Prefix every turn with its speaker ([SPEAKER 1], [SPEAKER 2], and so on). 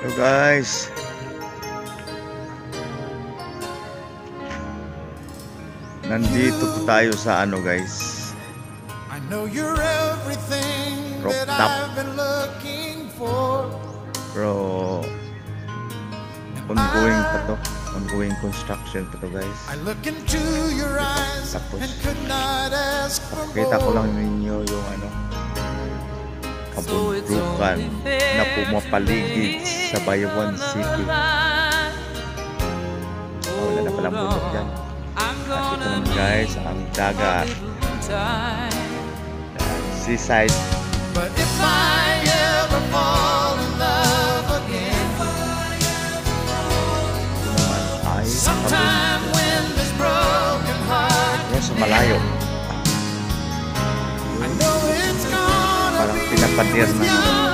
[SPEAKER 1] So guys, nandito po tayo sa ano guys, rooftop. Pero ongoing pa to, ongoing construction pa to guys. Tapos pakita ko lang ninyo yung ano, kabundukan na pumapaligid sa Bayawan City. Wala na palang bundok dyan. At ito naman guys ang dagat, seaside.
[SPEAKER 2] But if I ever fall in love again,
[SPEAKER 1] Ito naman ay
[SPEAKER 2] sometime when this broken heart
[SPEAKER 1] kabundukan sa malayo.
[SPEAKER 2] I know it's gonna
[SPEAKER 1] Parang
[SPEAKER 2] be
[SPEAKER 1] pinapadir na